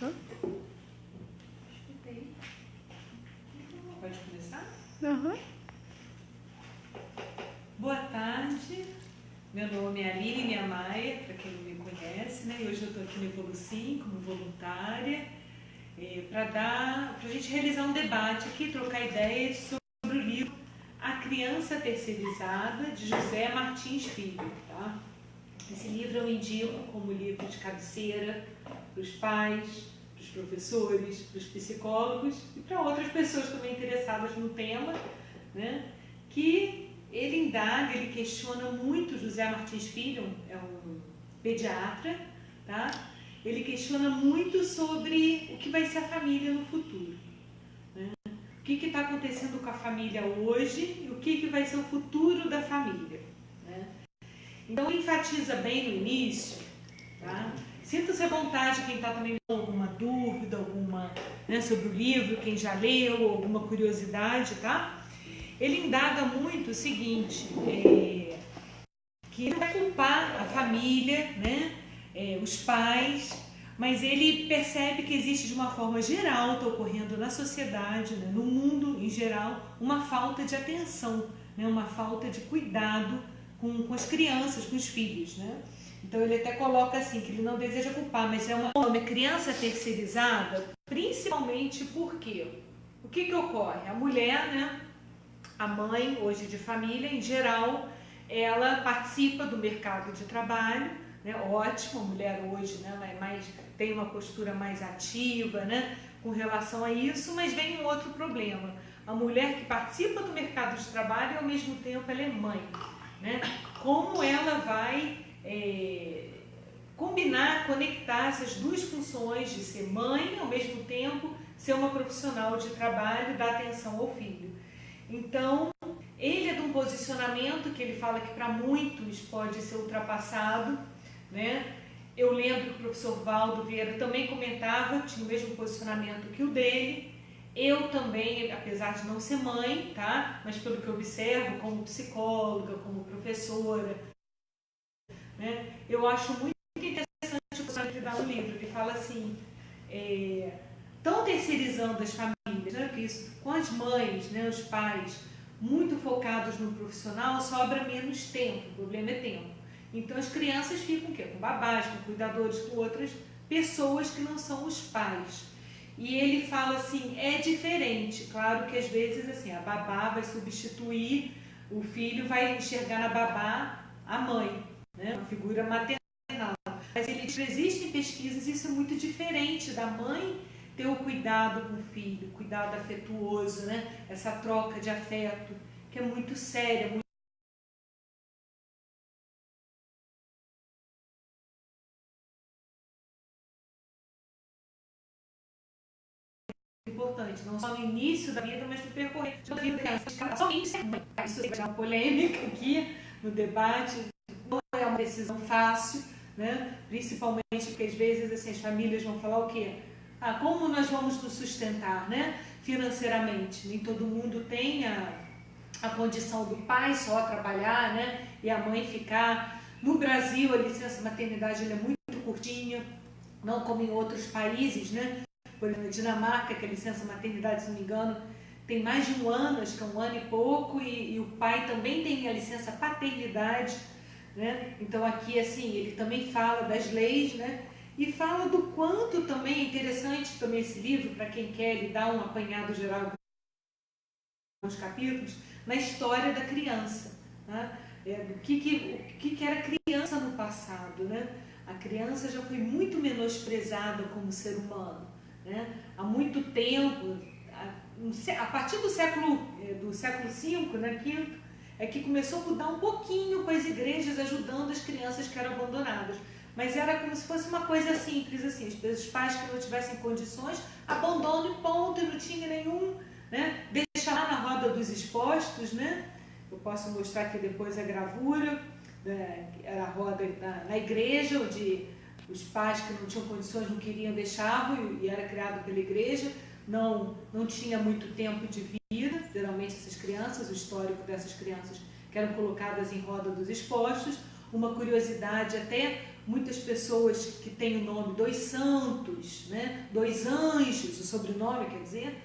Começou? Pode começar? Uhum. Boa tarde, meu nome é Aline Niamaia, para quem não me conhece, né? E hoje eu estou aqui no Evolucim como voluntária para a gente realizar um debate aqui, trocar ideias sobre o livro A Criança Terceirizada, de José Martins Filho, tá? Esse livro eu indico como livro de cabeceira para os pais, para os professores, para os psicólogos e para outras pessoas também interessadas no tema, né? Que ele indaga, ele questiona muito. José Martins Filho é um pediatra, tá? Ele questiona muito sobre o que vai ser a família no futuro, né? O que está acontecendo com a família hoje e o que vai ser o futuro da família, né? Então ele enfatiza bem no início, tá? Sinta-se à vontade, quem está também com alguma dúvida, né, sobre o livro, quem já leu, alguma curiosidade, tá? Ele indaga muito o seguinte, que ele vai culpar a família, né, os pais, mas ele percebe que existe de uma forma geral, está ocorrendo na sociedade, né, no mundo em geral, uma falta de atenção, né, uma falta de cuidado com as crianças, com os filhos, né? Então ele até coloca assim, que ele não deseja culpar, mas é uma criança terceirizada, principalmente porque o que ocorre? A mulher, né, a mãe hoje de família, em geral, ela participa do mercado de trabalho, né? Ótimo, a mulher hoje, né, tem uma postura mais ativa, né, com relação a isso, mas vem um outro problema. A mulher que participa do mercado de trabalho e ao mesmo tempo ela é mãe, né? Como ela vai combinar, conectar essas duas funções de ser mãe, ao mesmo tempo ser uma profissional de trabalho e dar atenção ao filho. Então, ele é de um posicionamento que ele fala que para muitos pode ser ultrapassado, né? Eu lembro que o professor Valdo Vieira também comentava, tinha o mesmo posicionamento que o dele. Eu também, apesar de não ser mãe, tá? Mas pelo que eu observo, como psicóloga, como professora, né? Eu acho muito interessante o que ele dá no livro. Ele fala assim, estão terceirizando as famílias, né? Que isso, com as mães, né, os pais, muito focados no profissional, sobra menos tempo, o problema é tempo. Então as crianças ficam o quê? Com babás, com cuidadores, com outras pessoas que não são os pais. E ele fala assim, é diferente, claro que às vezes assim, a babá vai substituir, o filho vai enxergar na babá a mãe, né? Uma figura maternal. Mas ele diz que existem pesquisas, isso é muito diferente da mãe ter o cuidado com o filho, o cuidado afetuoso, né? Essa troca de afeto, que é muito séria, muito importante, não só no início da vida, mas no percorrer da vida. Isso é uma polêmica aqui no debate, não é uma decisão fácil, né? Principalmente porque às vezes assim, as famílias vão falar o quê? Como nós vamos nos sustentar, né, financeiramente? Nem todo mundo tem a condição do pai só trabalhar, né, e a mãe ficar. No Brasil, a licença maternidade ela é muito curtinha, não como em outros países, né? Por exemplo, na Dinamarca, que a licença maternidade, se não me engano, tem mais de 1 ano, acho que é 1 ano e pouco, e o pai também tem a licença paternidade, né? Então aqui, assim, ele também fala das leis, né? E fala do quanto também é interessante também esse livro, para quem quer, ele dá um apanhado geral nos capítulos, na história da criança, né? O que era criança no passado, né? A criança já foi muito menosprezada como ser humano, né? Há muito tempo, a partir do século V, né, quinto, é que começou a mudar um pouquinho com as igrejas ajudando as crianças que eram abandonadas. Mas era como se fosse uma coisa simples, assim, os pais que não tivessem condições, abandono e ponto, e não tinha nenhum, né? Deixa lá na roda dos expostos, né? Eu posso mostrar aqui depois a gravura, era a roda na igreja, onde os pais que não tinham condições não queriam, deixavam, e era criado pela igreja, não tinha muito tempo de vida, geralmente essas crianças, o histórico dessas crianças que eram colocadas em roda dos expostos. Uma curiosidade até, muitas pessoas que têm o nome dos santos, né? Dos anjos, o sobrenome, quer dizer,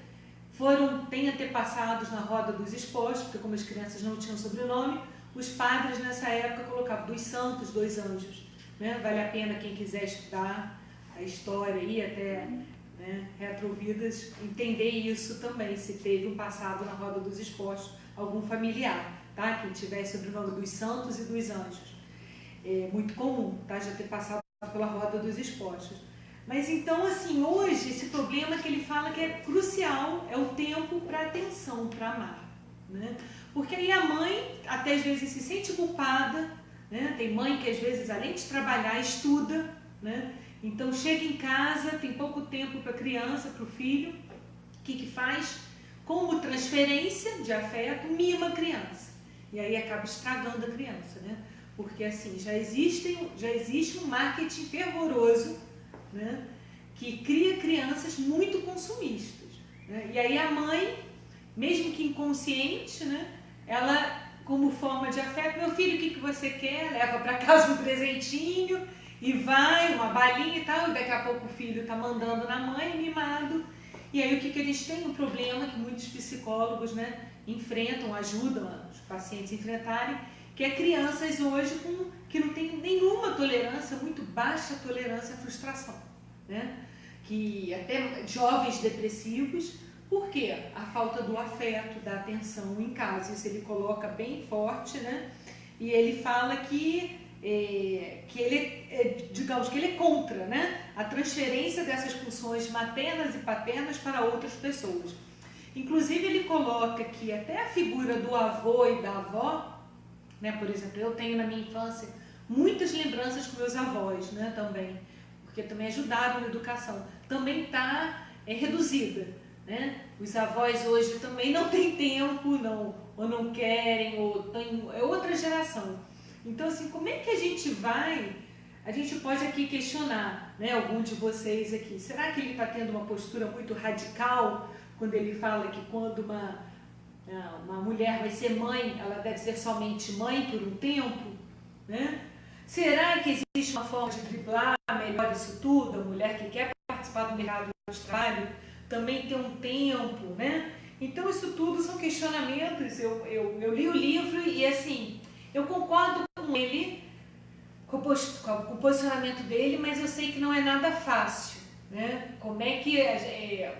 têm antepassados na roda dos expostos, porque como as crianças não tinham sobrenome, os padres nessa época colocavam dos santos, dos anjos. Né? Vale a pena quem quiser estudar a história e até, né, retrovidas, entender isso também, se teve um passado na roda dos expostos, algum familiar, tá? Que tivesse o sobrenome dos santos e dos anjos. É muito comum, tá? Já ter passado pela roda dos expostos. Mas então, assim, hoje, esse problema que ele fala que é crucial é o tempo para atenção, para amar. Né? Porque aí a mãe, até às vezes, se sente culpada, né? Tem mãe que às vezes, além de trabalhar, estuda, né? Então chega em casa, tem pouco tempo para a criança, para o filho, o que faz? Como transferência de afeto, mima a criança. E aí acaba estragando a criança, né? Porque assim, já existe um marketing fervoroso, né? Que cria crianças muito consumistas. Né? E aí a mãe, mesmo que inconsciente, né? Ela, como forma de afeto, meu filho, o que você quer? Leva para casa um presentinho e vai, uma balinha e tal, e daqui a pouco o filho está mandando na mãe, mimado. E aí o que a gente tem? Um problema que muitos psicólogos, né, enfrentam, ajudam os pacientes a enfrentarem, que é crianças hoje que não tem nenhuma tolerância, muito baixa tolerância à frustração. Né? Que até jovens depressivos. Por quê? A falta do afeto, da atenção em casa. Isso ele coloca bem forte, né? E ele fala que ele, digamos, que ele é contra, né? A transferência dessas funções maternas e paternas para outras pessoas. Inclusive ele coloca que até a figura do avô e da avó, né? Por exemplo, eu tenho na minha infância muitas lembranças com meus avós, né? Também, porque também ajudaram na educação. Também está reduzida. Né? Os avós hoje também não têm tempo, ou não querem, é outra geração. Então, assim, como é que a gente pode aqui questionar, né, algum de vocês aqui, será que ele está tendo uma postura muito radical quando ele fala que quando uma mulher vai ser mãe, ela deve ser somente mãe por um tempo? Né? Será que existe uma forma de driblar melhor isso tudo? A mulher que quer participar do mercado de trabalho também tem um tempo, né? Então isso tudo são questionamentos. Eu li o livro e assim, eu concordo com ele, com o posicionamento dele, mas eu sei que não é nada fácil, né? Como é que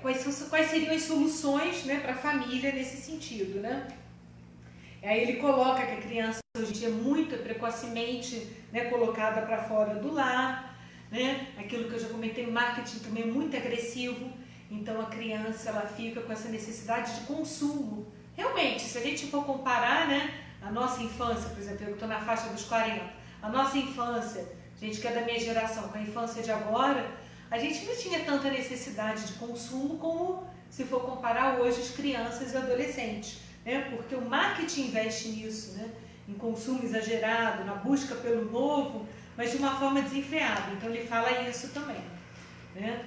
quais seriam as soluções, né, para a família nesse sentido, né? Aí ele coloca que a criança hoje em dia é muito precocemente, né, colocada para fora do lar, né? Aquilo que eu já comentei, o marketing também é muito agressivo. Então a criança ela fica com essa necessidade de consumo. Realmente, se a gente for comparar, né, a nossa infância, por exemplo, eu estou na faixa dos 40, a nossa infância, gente que é da minha geração, com a infância de agora, a gente não tinha tanta necessidade de consumo como se for comparar hoje as crianças e adolescentes, né? Porque o marketing investe nisso, né? Em consumo exagerado, na busca pelo novo, mas de uma forma desenfreada. Então ele fala isso também, né?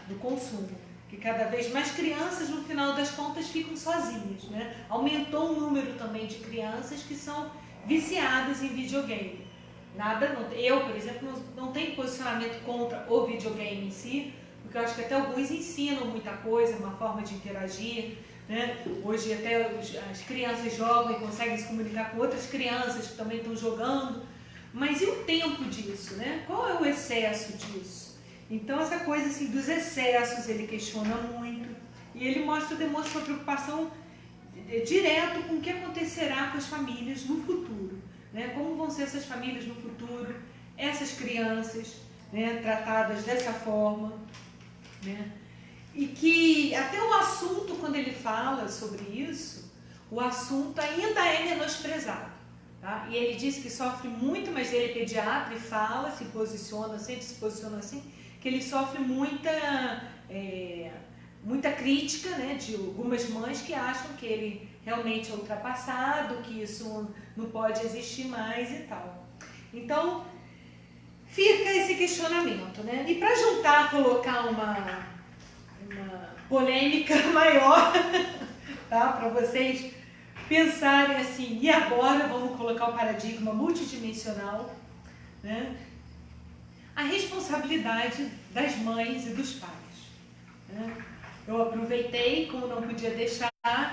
Do consumo, que cada vez mais crianças no final das contas ficam sozinhas, né? Aumentou o número também de crianças que são viciadas em videogame. Eu, por exemplo, não tenho posicionamento contra o videogame em si, porque eu acho que até alguns ensinam muita coisa, uma forma de interagir, né? Hoje até as crianças jogam e conseguem se comunicar com outras crianças que também estão jogando, mas e o tempo disso, né? Qual é o excesso disso? Então essa coisa assim dos excessos ele questiona muito e ele demonstra sua preocupação direto com o que acontecerá com as famílias no futuro, né? Como vão ser essas famílias no futuro, essas crianças, né, tratadas dessa forma, né? E que até o assunto, quando ele fala sobre isso, o assunto ainda é menosprezado. Tá? E ele diz que sofre muito, mas ele é pediatra e fala, se posiciona, sempre se posiciona assim, que ele sofre muita crítica, né, de algumas mães que acham que ele realmente é ultrapassado, que isso não pode existir mais e tal. Então, fica esse questionamento, né? E para juntar, colocar uma polêmica maior, tá? Para vocês pensarem assim, e agora vamos colocar o paradigma multidimensional, né? a responsabilidade das mães e dos pais, né? Eu aproveitei, como não podia deixar,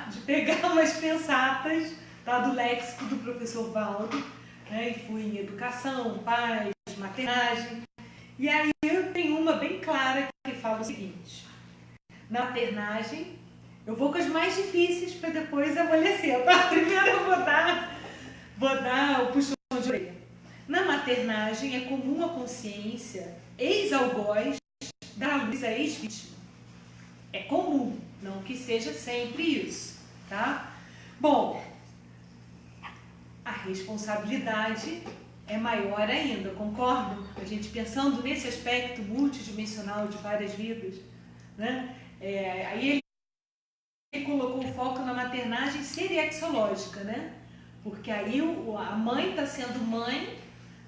de pegar umas pensatas, tá, do léxico do professor Valdo, né? E fui em educação, pais, maternagem. E aí eu tenho uma bem clara que fala o seguinte: na maternagem, eu vou com as mais difíceis para depois amolecer, tá? Primeiro eu vou dar o puxão de orelha. Na maternagem é comum a consciência, ex-algoz, dar à luz a ex-vítima. É comum, não que seja sempre isso, tá? Bom, a responsabilidade é maior ainda, concordo? A gente pensando nesse aspecto multidimensional de várias vidas, né? Aí ele colocou o foco na maternagem seriexológica, né? Porque aí a mãe está sendo mãe,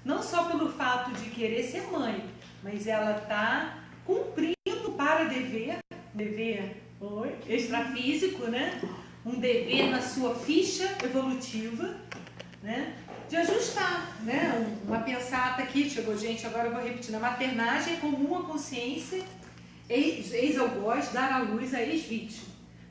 não só pelo fato de querer ser mãe, mas ela está cumprindo para dever extrafísico, né? Um dever na sua ficha evolutiva, né? De ajustar, né? Uma pensata aqui, chegou gente, agora eu vou repetir, na maternagem é comum a consciência, ex-algoz, dar à luz a ex-vítima,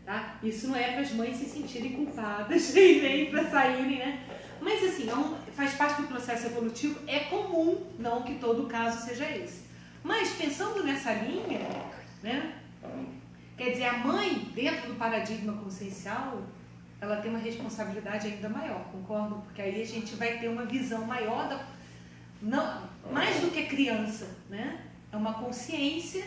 tá? Isso não é para as mães se sentirem culpadas, nem para saírem, né? Mas assim, faz parte do processo evolutivo, é comum, não que todo caso seja esse. Mas pensando nessa linha, né? Quer dizer, a mãe, dentro do paradigma consciencial, ela tem uma responsabilidade ainda maior, concordo? Porque aí a gente vai ter uma visão maior, mais do que criança, né? É uma consciência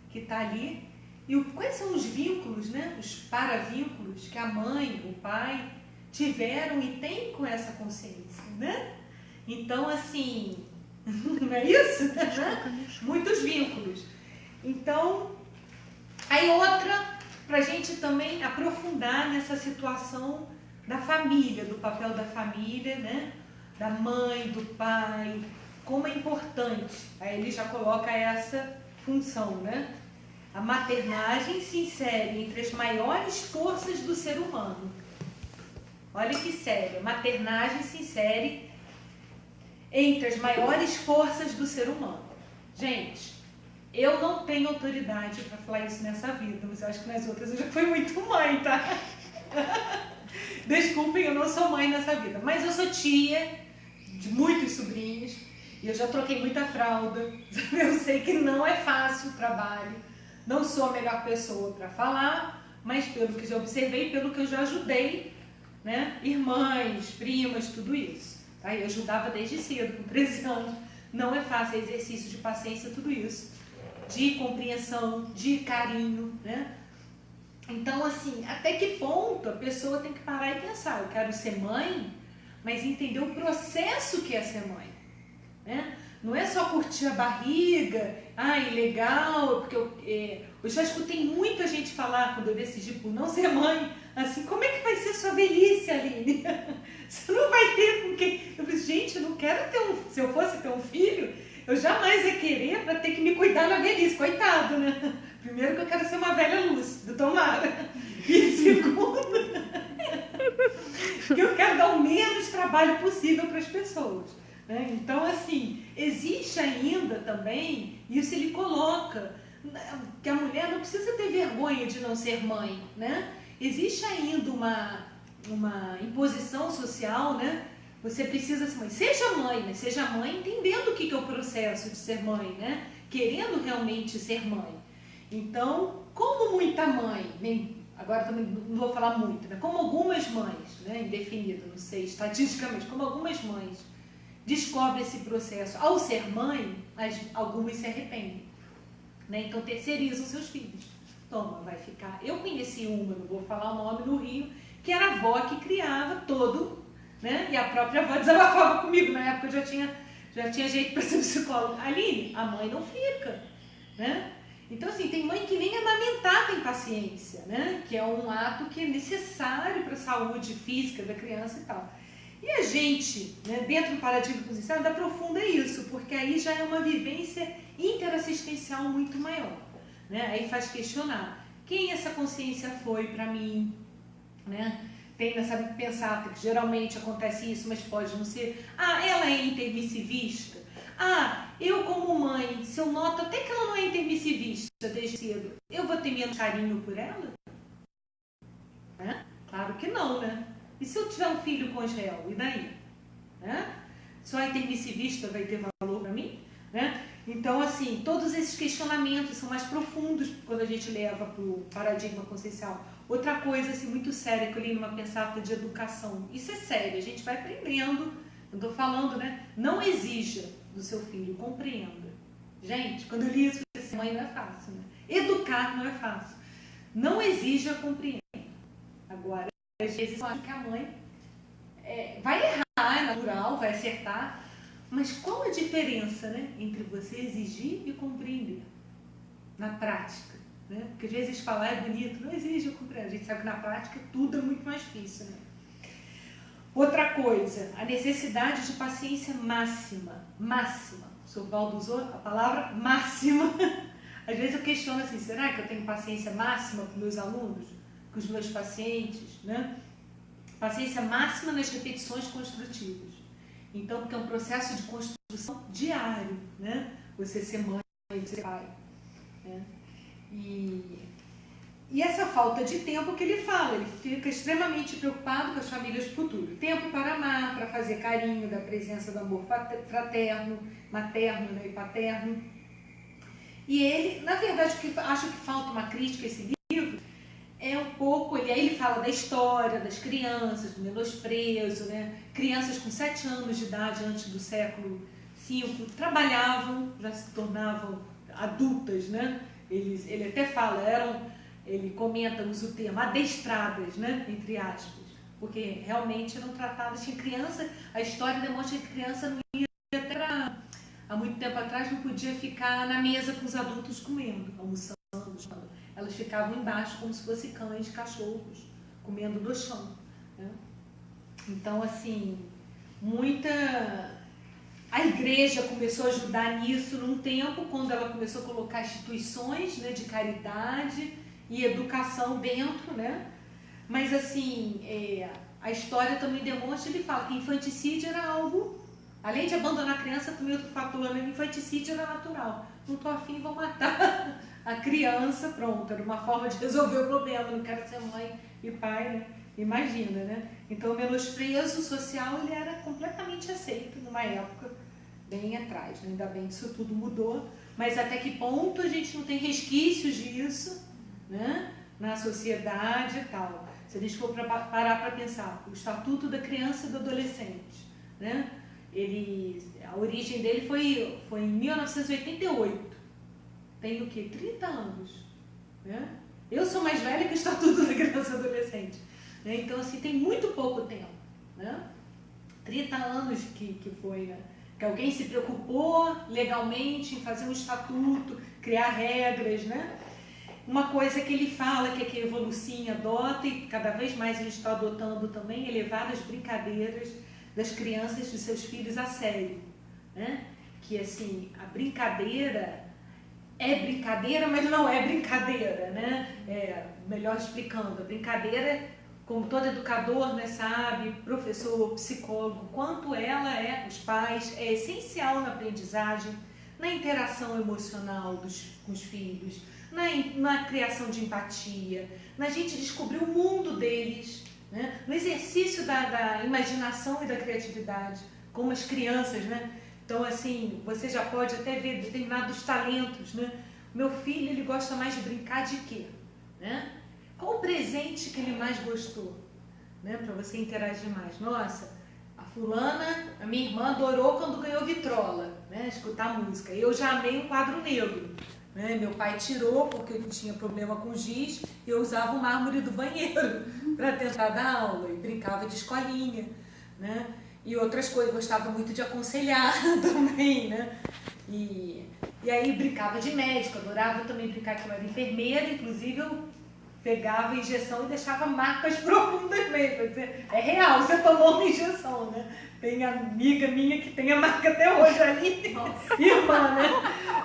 que está ali. E quais são os vínculos, né? Os paravínculos que a mãe, o pai tiveram e têm com essa consciência, né? Então, assim, não é isso? Muitos vínculos. Então, aí outra, para a gente também aprofundar nessa situação da família, do papel da família, né? Da mãe, do pai, como é importante. Aí ele já coloca essa função, né? A maternagem se insere entre as maiores forças do ser humano. Olha que sério, a maternagem se insere entre as maiores forças do ser humano. Gente, eu não tenho autoridade para falar isso nessa vida, mas eu acho que nas outras eu já fui muito mãe, tá? Desculpem, eu não sou mãe nessa vida, mas eu sou tia de muitos sobrinhos e eu já troquei muita fralda. Eu sei que não é fácil o trabalho, não sou a melhor pessoa para falar, mas pelo que eu observei, pelo que eu já ajudei, né? Irmãs, primas, tudo isso. Tá? Eu ajudava desde cedo, com 13 anos. Não é fácil, é exercício de paciência, tudo isso. De compreensão, de carinho, né? Então, assim, até que ponto a pessoa tem que parar e pensar, eu quero ser mãe, mas entender o processo que é ser mãe, né? Não é só curtir a barriga, legal, porque eu já escutei muita gente falar, quando eu decidi por não ser mãe, assim, como é que vai ser sua velhice, Aline? Você não vai ter com quem... Eu falei, gente, eu não quero ter se eu fosse ter um filho, eu jamais ia querer para ter que me cuidar na velhice, coitado, né? Primeiro que eu quero ser uma velha lúcida, tomara. E segundo, que eu quero dar o menos trabalho possível para as pessoas. Né? Então, assim, existe ainda também, isso ele coloca, que a mulher não precisa ter vergonha de não ser mãe, né? Existe ainda uma imposição social, né? Você precisa ser mãe. Seja mãe, mas seja mãe entendendo o que é o processo de ser mãe, né? Querendo realmente ser mãe. Então, como muita mãe, agora também não vou falar muito, né? Como algumas mães, né? Indefinido, não sei, estatisticamente, como algumas mães descobrem esse processo ao ser mãe, algumas se arrependem, né? Então terceirizam seus filhos. Toma, vai ficar. Eu conheci uma, não vou falar o nome, no Rio, que era a avó que criava todo, né? E a própria avó desabafava comigo. Na época eu já tinha jeito para ser psicóloga. Aline, a mãe não fica, né? Então, assim, tem mãe que nem amamentar tem paciência, né? Que é um ato que é necessário para a saúde física da criança e tal. E a gente, né, dentro do paradigma consciencial, ainda aprofunda isso, porque aí já é uma vivência interassistencial muito maior, né? Aí faz questionar quem essa consciência foi para mim, né? Tem nessa pensata que geralmente acontece isso, mas pode não ser. Ela é intermissivista. Eu como mãe, se eu noto até que ela não é intermissivista desde cedo, eu vou ter menos carinho por ela? Claro que não, né? E se eu tiver um filho congel, e daí? Só a intermissivista vai ter valor para mim? Então, assim, todos esses questionamentos são mais profundos quando a gente leva para o paradigma consciencial. Outra coisa, assim, muito séria que eu li numa pensata de educação. Isso é sério, a gente vai aprendendo. Eu estou falando, né? Não exija do seu filho, compreenda. Gente, quando eu li isso, eu disse, mãe, não é fácil, né? Educar não é fácil. Não exija, compreenda. Agora, às vezes eu acho que a mãe vai errar, é natural, vai acertar, mas qual a diferença, né, entre você exigir e compreender na prática? Né? Porque às vezes falar é bonito, não exige ou compreender. A gente sabe que na prática tudo é muito mais difícil. Né? Outra coisa, a necessidade de paciência máxima. Máxima. O Sr. Valdo usou a palavra máxima. Às vezes eu questiono assim, será que eu tenho paciência máxima com meus alunos? Com os meus pacientes? Né? Paciência máxima nas repetições construtivas. Então, porque é um processo de construção diário, né? Você ser mãe, você ser pai. Né? E essa falta de tempo que ele fala, ele fica extremamente preocupado com as famílias do futuro. Tempo para amar, para fazer carinho da presença do amor fraterno, materno, né, e paterno. E ele, na verdade, acho que falta uma crítica a esse livro, é um pouco, aí ele fala da história, das crianças, do menosprezo, né? Crianças com 7 anos de idade antes do século V trabalhavam, já se tornavam adultas, né? Ele até fala, ele comenta, usa o termo, adestradas, né? Entre aspas, porque realmente eram tratadas, tinha criança, a história demonstra que criança não ia até há muito tempo atrás não podia ficar na mesa com os adultos comendo, almoçando, elas ficavam embaixo como se fossem cães, cachorros, comendo no chão. Né? Então, assim, a igreja começou a ajudar nisso num tempo, quando ela começou a colocar instituições, né, de caridade e educação dentro, né? Mas, assim, a história também demonstra, ele fala que infanticídio era algo, além de abandonar a criança, também outro fator, né? Infanticídio era natural. Não estou afim, vou matar a criança, pronto, era uma forma de resolver o problema, não quero ser mãe e pai, né? Imagina, né? Então o menosprezo social, ele era completamente aceito numa época bem atrás, né? Ainda bem que isso tudo mudou, mas até que ponto a gente não tem resquícios disso, né? Na sociedade e tal. Se a gente for parar para pensar, o Estatuto da Criança e do Adolescente, né? A origem dele foi em 1988. Tem o quê? 30 anos. Né? Eu sou mais velha que o Estatuto da Criança e Adolescente. Né? Então, assim, tem muito pouco tempo. Né? 30 anos que foi, né? Que alguém se preocupou legalmente em fazer um estatuto, criar regras. Né? Uma coisa que ele fala, que a Evolucinha adota, e cada vez mais ele está adotando também, é levar as brincadeiras das crianças, dos seus filhos a sério. Né? Que, assim, a brincadeira é brincadeira, mas não é brincadeira, né? Melhor explicando, a brincadeira, como todo educador, né, sabe, professor, psicólogo, quanto ela os pais, é essencial na aprendizagem, na interação emocional com os filhos, na criação de empatia, na gente descobrir o mundo deles, né? No exercício da imaginação e da criatividade, como as crianças, né? Então, assim, você já pode até ver determinados talentos, né? Meu filho, ele gosta mais de brincar de quê? Né? Qual o presente que ele mais gostou? Né? Para você interagir mais. Nossa, a fulana, a minha irmã, adorou quando ganhou vitrola, né? Escutar música. Eu já amei um quadro negro. Né? Meu pai tirou porque eu tinha problema com giz e eu usava o mármore do banheiro para tentar dar aula e brincava de escolinha. Né? E outras coisas, gostava muito de aconselhar também, né? E aí brincava de médico, adorava também brincar que eu era enfermeira, inclusive eu pegava a injeção e deixava marcas profundas mesmo. É real, você tomou uma injeção, né? Tem amiga minha que tem a marca até hoje ali, nossa, irmã, né?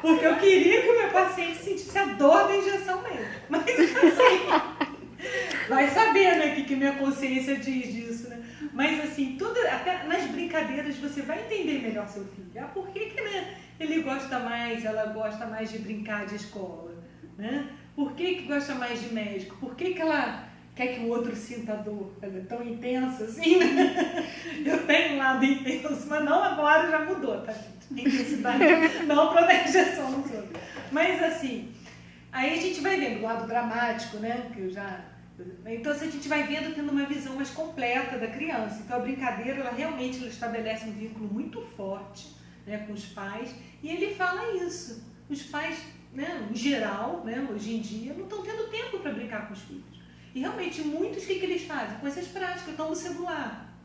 Porque eu queria que o meu paciente sentisse a dor da injeção mesmo. Mas assim, vai saber, né, o que minha consciência diz disso, né? Mas assim, tudo, até nas brincadeiras você vai entender melhor seu filho. Ah, por que, né, ele gosta mais, ela gosta mais de brincar de escola? Né? Por que gosta mais de médico? Por que ela quer que o outro sinta a dor? Ela é tão intensa assim, né? Eu tenho um lado intenso, mas não agora, já mudou, tá, gente? Intensidade não protege injeção nos outros. Mas assim, aí a gente vai vendo o lado dramático, né? Que eu já... Então assim, a gente vai vendo, tendo uma visão mais completa da criança. Então a brincadeira, ela realmente estabelece um vínculo muito forte, né, com os pais. E ele fala isso. Os pais, né, em geral, né, hoje em dia, não estão tendo tempo para brincar com os filhos. E realmente, muitos, o que eles fazem? Coisas práticas, tomam o celular,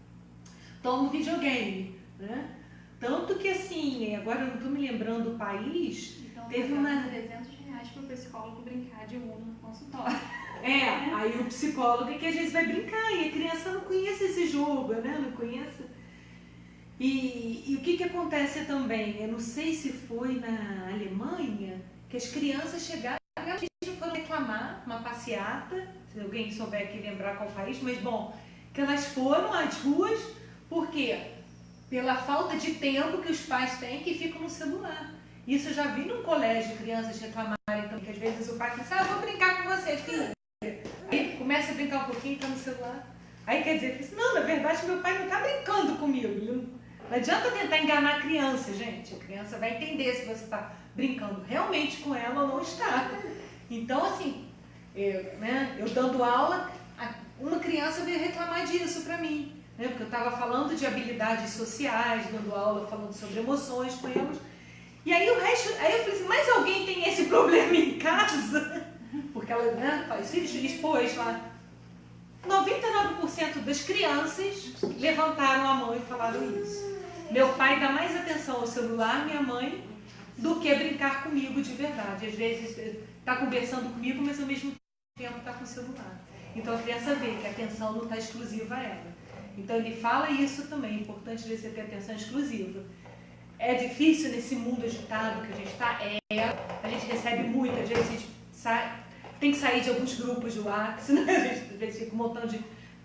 tomam o videogame, né? Tanto que assim, agora eu não estou me lembrando o país, então, teve uma... R$300 para o psicólogo brincar de Uno no consultório. Aí o psicólogo é que às vezes vai brincar e a criança não conhece esse jogo, né? Não conhece. E o que acontece também? Eu não sei se foi na Alemanha que as crianças chegaram e foram reclamar uma passeata, se alguém souber aqui lembrar qual país, mas bom, que elas foram às ruas, por quê? Pela falta de tempo que os pais têm que ficam no celular. Isso eu já vi num colégio crianças reclamarem também, que às vezes o pai fala assim, eu vou brincar com você, filho. Aí começa a brincar um pouquinho, tá no celular. Aí quer dizer, não, na verdade meu pai não está brincando comigo. Não adianta tentar enganar a criança, gente. A criança vai entender se você está brincando realmente com ela ou não está. Então, assim, eu dando aula, uma criança veio reclamar disso para mim. Né? Porque eu estava falando de habilidades sociais, dando aula, falando sobre emoções com elas. E aí aí eu falei assim, mas alguém tem esse problema em casa? Porque ela, né, expôs lá. 99% das crianças levantaram a mão e falaram isso. Meu pai dá mais atenção ao celular, minha mãe, do que brincar comigo de verdade. Às vezes está conversando comigo, mas ao mesmo tempo está com o celular. Então a criança vê que a atenção não está exclusiva a ela. Então ele fala isso também, é importante você ter atenção exclusiva. É difícil nesse mundo agitado que a gente está? A gente recebe muito, às vezes a gente tem que sair de alguns grupos de WhatsApp, né? A gente às vezes fica um montão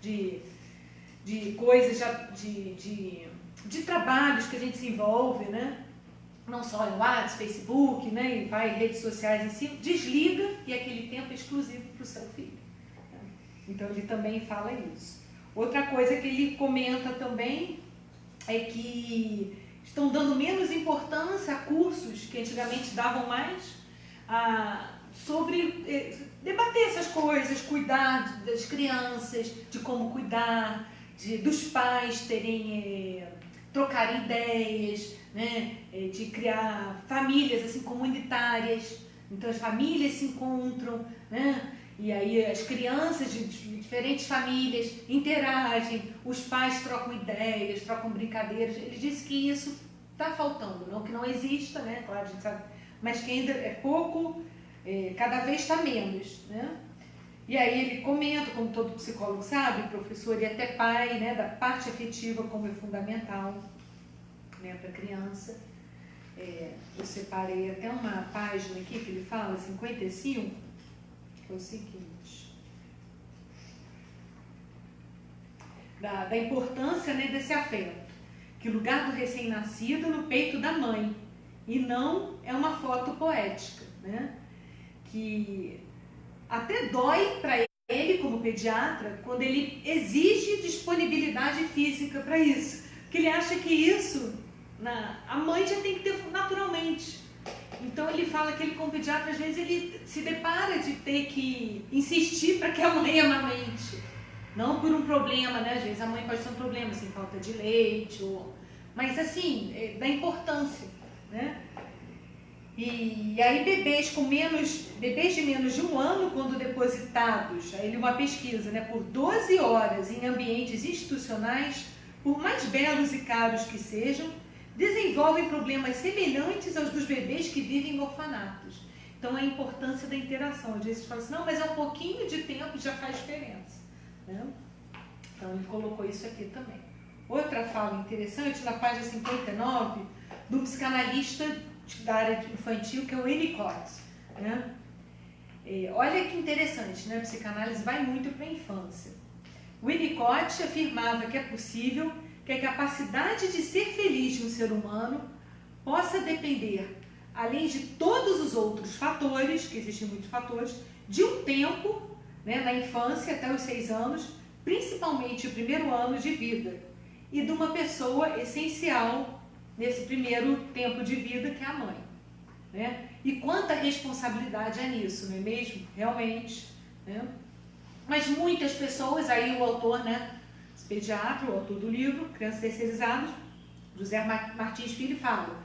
de coisas, de trabalhos que a gente se envolve, né? Não só em WhatsApp, Facebook, né? E vai em redes sociais em si, desliga e aquele tempo é exclusivo para o seu filho. Então ele também fala isso. Outra coisa que ele comenta também é que estão dando menos importância a cursos que antigamente davam mais sobre debater essas coisas, cuidar das crianças, de como cuidar, dos pais trocarem ideias, né? De criar famílias assim, comunitárias. Então as famílias se encontram, né? E aí as crianças de diferentes famílias interagem, os pais trocam ideias, trocam brincadeiras. Ele disse que isso está faltando, não que não exista, né? Claro, a gente sabe, mas que ainda é pouco, cada vez está menos, né? E aí ele comenta, como todo psicólogo sabe, professor e até pai, né, da parte afetiva como é fundamental, né, para a criança. Eu separei até uma página aqui que ele fala, 55, que é o seguinte, da importância, né, desse afeto, que o lugar do recém-nascido é no peito da mãe, e não é uma foto poética, né? Que até dói para ele, como pediatra, quando ele exige disponibilidade física para isso, porque ele acha que isso a mãe já tem que ter naturalmente. Então ele fala que ele, como pediatra, às vezes ele se depara de ter que insistir para que a mãe amamente. Não por um problema, né? Às vezes a mãe pode ter um problema, assim, falta de leite, mas assim, da importância, né? E aí bebês de menos de 1 ano, quando depositados, aí uma pesquisa, né, por 12 horas em ambientes institucionais, por mais belos e caros que sejam, desenvolvem problemas semelhantes aos dos bebês que vivem em orfanatos. Então a importância da interação. Às vezes fala assim, não, mas é um pouquinho de tempo já faz diferença, né? Então ele colocou isso aqui também. Outra fala interessante, na página 59, do psicanalista da área infantil, que é o Winnicott, né? Olha que interessante, né? A psicanálise vai muito para a infância. Winnicott afirmava que é possível que a capacidade de ser feliz de um ser humano possa depender, além de todos os outros fatores, que existem muitos fatores, de um tempo, né, na infância até os 6 anos, principalmente o primeiro ano de vida, e de uma pessoa essencial nesse primeiro tempo de vida, que é a mãe. Né? E quanta responsabilidade é nisso, não é mesmo? Realmente. Né? Mas muitas pessoas, aí o autor, né, esse pediatra, o autor do livro, Crianças Terceirizadas, José Martins Filho, fala: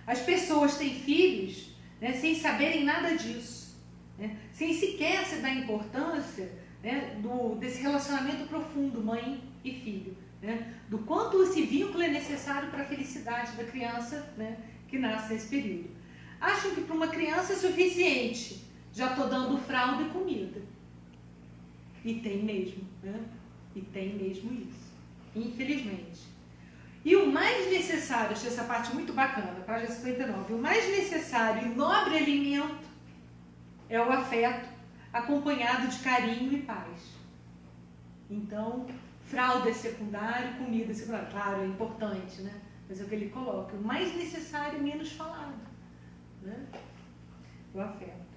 as pessoas têm filhos, né, sem saberem nada disso, né, sem sequer se dar importância, né, desse relacionamento profundo, mãe e filho, né, do quanto esse vínculo é necessário para a felicidade da criança, né, que nasce nesse período. Acham que para uma criança é suficiente, já estou dando fralda e comida. E tem mesmo, né? E tem mesmo isso, infelizmente. E o mais necessário, achei essa parte muito bacana, página 59, o mais necessário e nobre alimento é o afeto, acompanhado de carinho e paz. Então, fralda é secundário, comida é secundário. Claro, é importante, né? Mas é o que ele coloca, o mais necessário, menos falado, né? O afeto.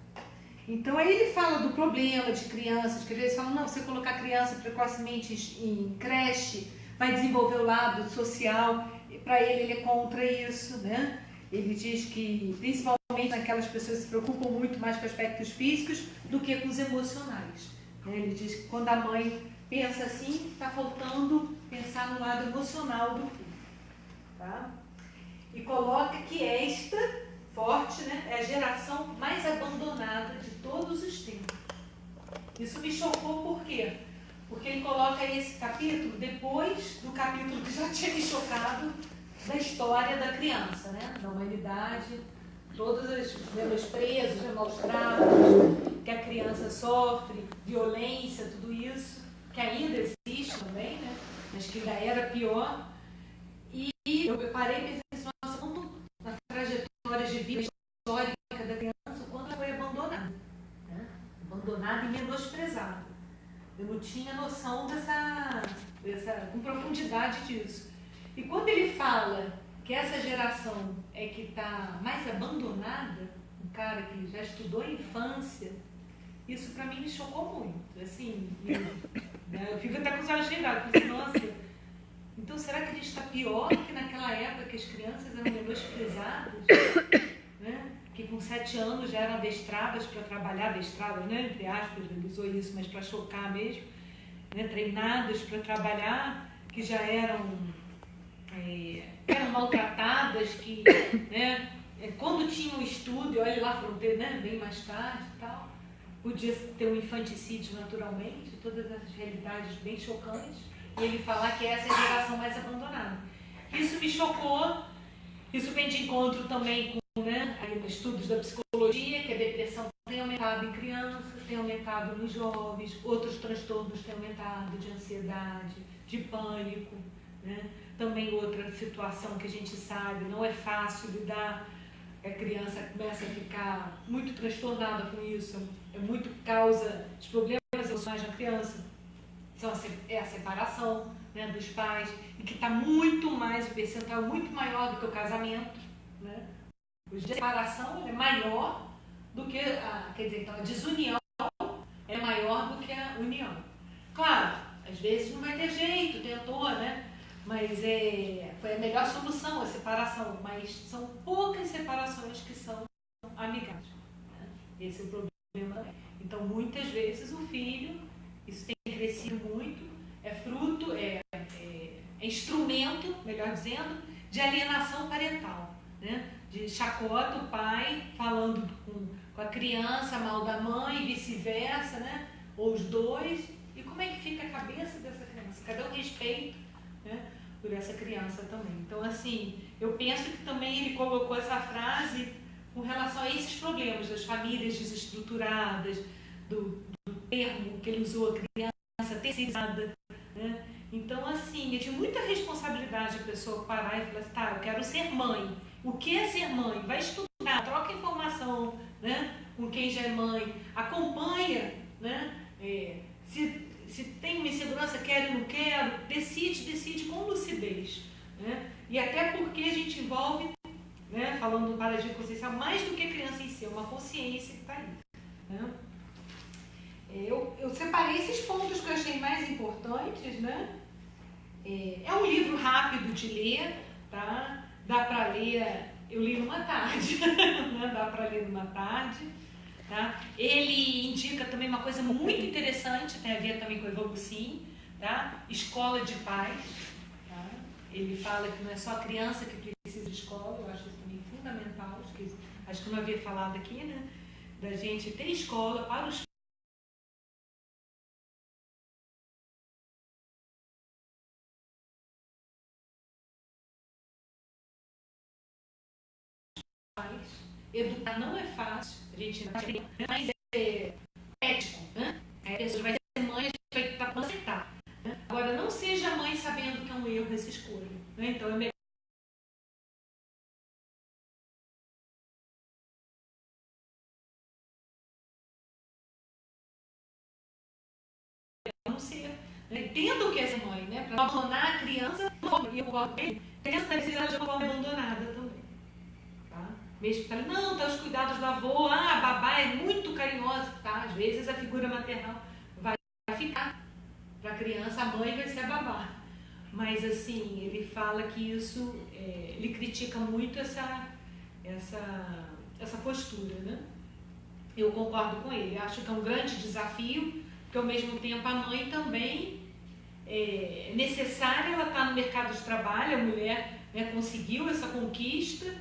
Então, aí ele fala do problema de crianças, que às vezes falam, não, você colocar a criança precocemente em creche, vai desenvolver o lado social, para ele é contra isso, né? Ele diz que, principalmente naquelas pessoas que se preocupam muito mais com aspectos físicos do que com os emocionais. Né? Ele diz que quando a mãe pensa assim, está faltando pensar no lado emocional do filho. Tá? E coloca que esta, forte, né, é a geração mais abandonada de todos os tempos. Isso me chocou por quê? Porque ele coloca esse capítulo depois do capítulo que já tinha me chocado da história da criança, né? Da humanidade, todos os menosprezos, maus tratos que a criança sofre, violência, tudo isso, que ainda existe também, né? Mas que ainda era pior. E eu parei e pensei, nossa, quanto na trajetória de vida histórica da criança, o quanto ela foi abandonada, né? Abandonada e menosprezada. Eu não tinha noção com profundidade disso. E quando ele fala que essa geração é que está mais abandonada, um cara que já estudou infância, isso para mim me chocou muito. Assim, eu fico até com os olhos chegados, pensei, nossa, então será que a gente está pior que naquela época que as crianças eram menosprezadas? Né? Que com 7 anos já eram adestradas para trabalhar, adestradas, né? Entre aspas, ele usou isso, mas para chocar mesmo, né? Treinadas para trabalhar, que já eram maltratadas, que, né? Quando tinham estudo, olha lá, foram ter, né? Bem mais tarde e tal, podia ter um infanticídio naturalmente, todas essas realidades bem chocantes, e ele falar que essa é a geração mais abandonada. Isso me chocou, isso vem de encontro também com, né, estudos da psicologia, que a depressão tem aumentado em crianças, tem aumentado nos jovens, outros transtornos têm aumentado, de ansiedade, de pânico, né? Também outra situação que a gente sabe, não é fácil lidar, a criança começa a ficar muito transtornada com isso, é muito causa de problemas emocionais na criança, é a separação, né, dos pais, e que está muito mais, o percentual muito maior do que o casamento, né? A separação é maior do que quer dizer, então a desunião é maior do que a união. Claro, às vezes não vai ter jeito, tentou, né? Mas foi a melhor solução a separação, mas são poucas separações que são amigáveis. Né? Esse é o problema. Então, muitas vezes o filho, isso tem crescido muito, é fruto, é instrumento, melhor dizendo, de alienação parental, né? De chacota o pai falando com a criança mal da mãe e vice-versa, né? Ou os dois. E como é que fica a cabeça dessa criança? Cadê o respeito, né, por essa criança também? Então, assim, eu penso que também ele colocou essa frase com relação a esses problemas das famílias desestruturadas, do termo que ele usou, a criança terceirizada, né? Então, assim, é de muita responsabilidade a pessoa parar e falar assim, tá, eu quero ser mãe. O que é ser mãe? Vai estudar, troca informação, né, com quem já é mãe, acompanha, né, se se tem uma insegurança, quero ou não quero, decide com lucidez. Né? E até porque a gente envolve, né, falando do paradigma consciencial, mais do que a criança em si, é uma consciência que está aí. Né? Eu separei esses pontos que eu achei mais importantes, né? É um livro rápido de ler, tá? Dá para ler, eu li numa tarde, né? Dá para ler numa tarde, tá? Ele indica também uma coisa muito interessante, tem a ver também com o Evolucim, tá? Escola de paz, tá? Ele fala que não é só a criança que precisa de escola, eu acho isso também fundamental, acho que eu não havia falado aqui, né? Da gente ter escola para os educar não é fácil, a gente não tem, mas é ético, né? A pessoa vai ser mãe, a gente vai estar para aceitar. Né? Agora, não seja mãe sabendo que é um erro essa escolha. Né? Então, é melhor não ser. Né? Entenda o que é ser mãe, né? Para abandonar a criança, e eu concordo com ele, a criança precisa de uma forma abandonada também. Tá? Mesmo que fale, não, tá os cuidados do avô, a babá é muito carinhosa, tá? Às vezes a figura maternal vai ficar para a criança, a mãe vai ser a babá. Mas assim, ele fala que isso, ele critica muito essa postura, né? Eu concordo com ele, acho que é um grande desafio, porque ao mesmo tempo a mãe também é necessária, ela está no mercado de trabalho, a mulher, né, conseguiu essa conquista,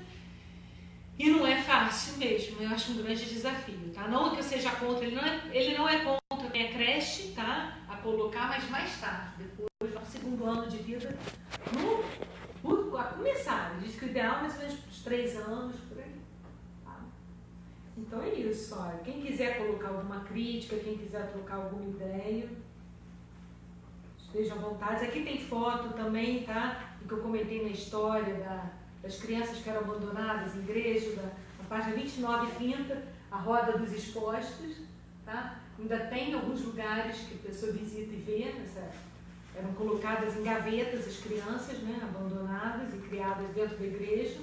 e não é fácil mesmo, eu acho um grande desafio, tá? Não que eu seja contra, ele não é contra quem é creche, tá? A colocar, mas mais tarde, depois do segundo ano de vida, a começar, diz que o ideal é mais ou menos uns 3 anos, por aí. Tá? Então é isso, olha, quem quiser colocar alguma crítica, quem quiser trocar alguma ideia, estejam à vontade. Aqui tem foto também, tá? O que eu comentei na história das crianças que eram abandonadas em igreja, na página 29 e 30, a roda dos expostos, tá? Ainda tem alguns lugares que a pessoa visita e vê, eram colocadas em gavetas as crianças, né, abandonadas e criadas dentro da igreja.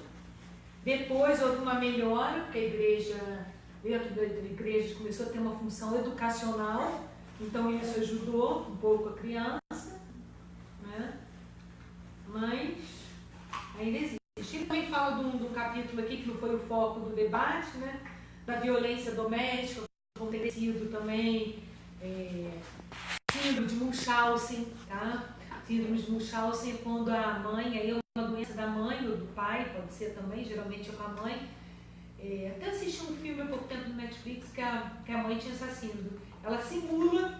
Depois houve uma melhora, porque a igreja, dentro da igreja, começou a ter uma função educacional, então isso ajudou um pouco a criança, né? Mas ainda existe. Ele também fala de um capítulo aqui que não foi o foco do debate, né? Da violência doméstica, como tem sido também síndrome de Munchausen, tá? Síndrome de Munchausen é quando a mãe, aí é uma doença da mãe ou do pai, pode ser também, geralmente é com a mãe. Até assisti um filme há pouco tempo no Netflix que a mãe tinha essa síndrome. Ela simula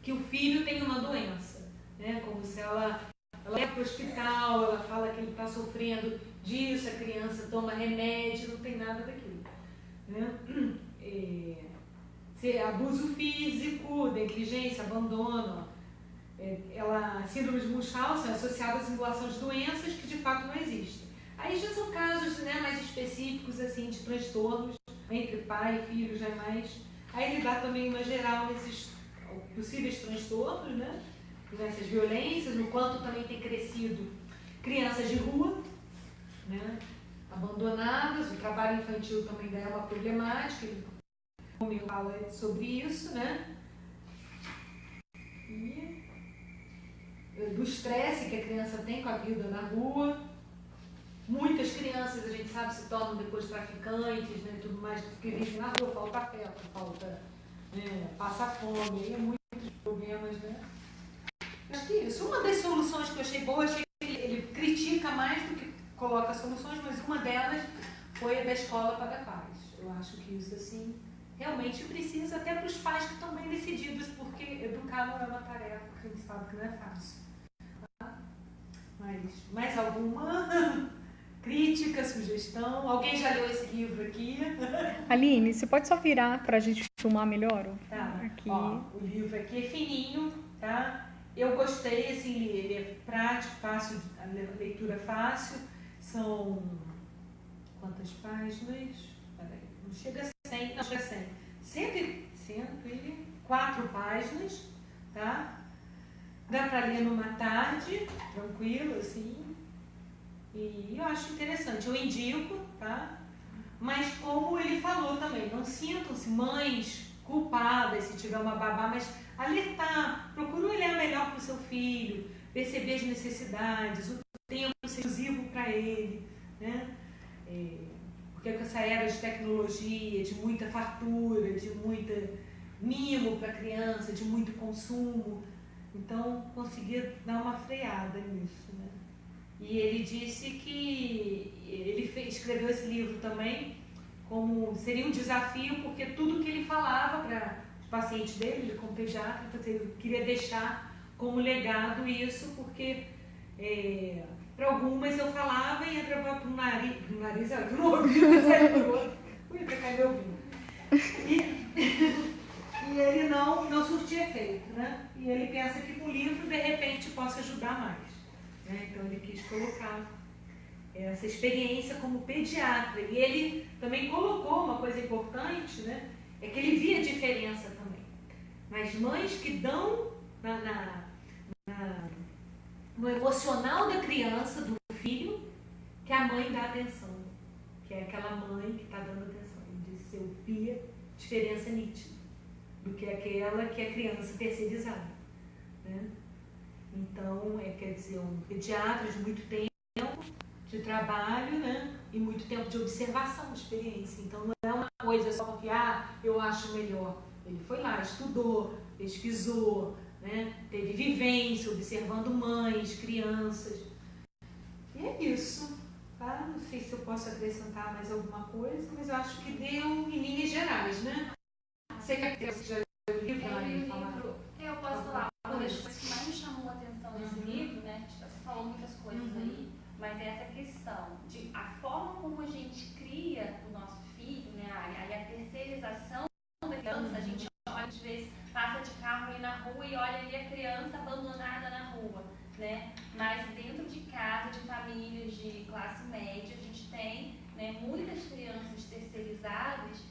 que o filho tem uma doença, né? Como se ela vai para o hospital, ela fala que ele está sofrendo disso, a criança toma remédio, não tem nada daquilo. Né? Abuso físico, negligência, abandono. Síndrome de Munchausen é associada à simulação de doenças que de fato não existem. Aí já são casos, né, mais específicos assim, de transtornos entre pai e filho, já é mais. Aí ele dá também uma geral nesses possíveis transtornos, né? Nessas violências, no quanto também tem crescido crianças de rua, né? Abandonadas, o trabalho infantil também é uma problemática, como eu falo sobre isso, né? E do estresse que a criança tem com a vida na rua. Muitas crianças, a gente sabe, se tornam depois traficantes, né? Tudo mais, porque vivem na rua, falta afeto, falta, passa fome, muitos problemas, né? Acho que isso. Uma das soluções que eu achei boa, achei que ele critica mais do que coloca soluções, mas uma delas foi a da escola para a paz. Eu acho que isso, assim, realmente precisa, até para os pais que estão bem decididos, porque educar não é uma tarefa, que a gente sabe que não é fácil. Tá? Mas, mais alguma crítica, sugestão? Alguém já leu esse livro aqui? Aline, você pode só virar para a gente filmar melhor? Tá. Aqui. Ó, o livro aqui é fininho, tá? Eu gostei, assim, ele é prático, fácil, a leitura fácil. São quantas páginas? Peraí, não chega a 100, não chega a 100. 104 páginas, tá? Dá para ler numa tarde, tranquilo, assim. E eu acho interessante, eu indico, tá? Mas como ele falou também, não sintam-se mães culpadas se tiver uma babá, mas alertar, procura olhar melhor para o seu filho, perceber as necessidades, o tempo exclusivo para ele, né? Porque com essa era de tecnologia, de muita fartura, de muito mimo para a criança, de muito consumo, então conseguir dar uma freada nisso, né? E ele disse que ele escreveu esse livro também como seria um desafio, porque tudo que ele falava para os pacientes dele, como pediatra, ele queria deixar como legado isso, porque para algumas eu falava e entrava para o nariz, no ouvido e saia por outro. Ui, para cair meu ouvido. E ele não surtia efeito, né? E ele pensa que com o livro, de repente, possa ajudar mais. Né? Então ele quis colocar essa experiência como pediatra. E ele também colocou uma coisa importante, né? É que ele via a diferença também. Mas mães que dão no emocional da criança, do filho, que a mãe dá atenção. Que é aquela mãe que está dando atenção. Ele disse, eu via diferença nítida do que aquela que é criança terceirizada. Né? Então, quer dizer, um pediatra de muito tempo de trabalho, né? E muito tempo de observação, de experiência. Então, não é uma coisa só porque, eu acho melhor. Ele foi lá, estudou, pesquisou, né? Teve vivência, observando mães, crianças. E é isso, tá? Não sei se eu posso acrescentar mais alguma coisa, mas eu acho que deu em linhas gerais, né? Você quer que você já leu o livro? Eu posso falar. Uma das coisas que mais me chamou a atenção nesse livro, né? Você falou muitas coisas aí, mas é essa questão de a forma como a gente cria o nosso filho, né? Aí a terceirização da criança, a gente olha, às vezes, passa de carro ali na rua e olha ali a criança abandonada na rua, né? Mas dentro de casa, de famílias de classe média, a gente tem, né, muitas crianças terceirizadas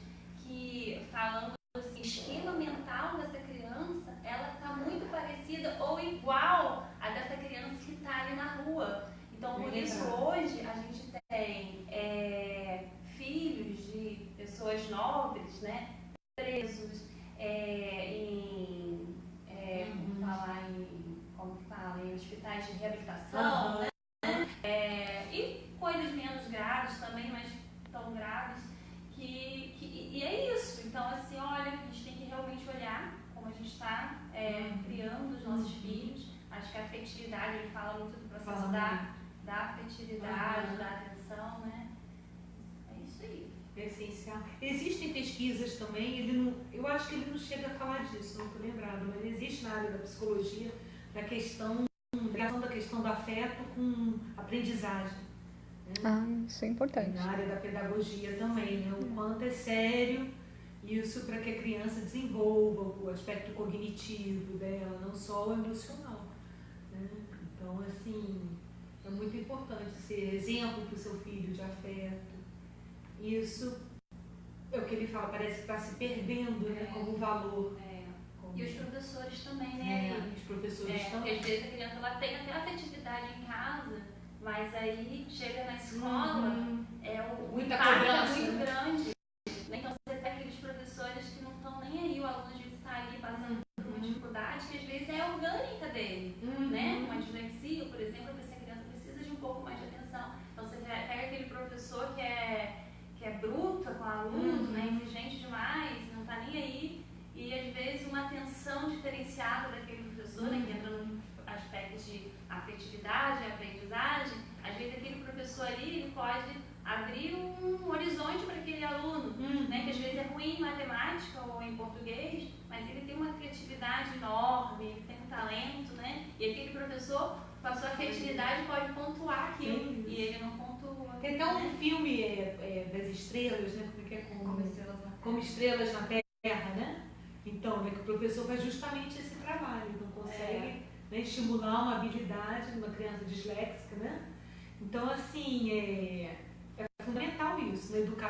que, falando assim, o esquema mental dessa criança, ela está muito parecida ou igual a dessa criança que está ali na rua. Então, por isso, hoje, a gente tem filhos de pessoas nobres, né, presos em hospitais de reabilitação, né? E coisas menos graves também, mas tão graves, e é isso. Então, assim, olha, a gente tem que realmente olhar como a gente está criando os nossos filhos. Acho que a afetividade, ele fala muito do processo da afetividade, da atenção, né? É isso aí. É essencial. Existem pesquisas também, eu acho que ele não chega a falar disso, não estou lembrado, mas existe na área da psicologia da questão do afeto com aprendizagem. Né? Isso é importante. Na área da pedagogia também, né? O quanto é sério isso para que a criança desenvolva o aspecto cognitivo dela, não só o emocional. Né? Então, assim, é muito importante ser exemplo para o seu filho de afeto. Isso é o que ele fala, parece que está se perdendo, né, como valor. E os professores também, né? Os professores também. Porque às vezes a criança ela tem até afetividade em casa, mas aí chega na escola, o muita impacto cobrança, é muito né? grande. Então você tem aqueles professores que não estão nem aí, o aluno às vezes está ali passando por uma dificuldade que às vezes é orgânica dele, né? Uma dislexia, por exemplo, que essa criança precisa de um pouco mais de atenção. Então você pega aquele professor que é bruto com o aluno, né? Exigente demais, não está nem aí. E às vezes uma atenção diferenciada daquele professor, né, que entra no aspecto de afetividade, aprendizagem, às vezes aquele professor ali ele pode abrir um horizonte para aquele aluno, né, que às vezes é ruim em matemática ou em português, mas ele tem uma criatividade enorme, ele tem um talento, né, e aquele professor, com a sua afetividade, pode pontuar aquilo, e ele não pontua. Tem até um filme das estrelas, né, como é que é? Como Estrelas na Terra, né? Então, que o professor faz justamente esse trabalho, então consegue né, estimular uma habilidade numa criança disléxica, né? Então, assim, é fundamental isso, na educação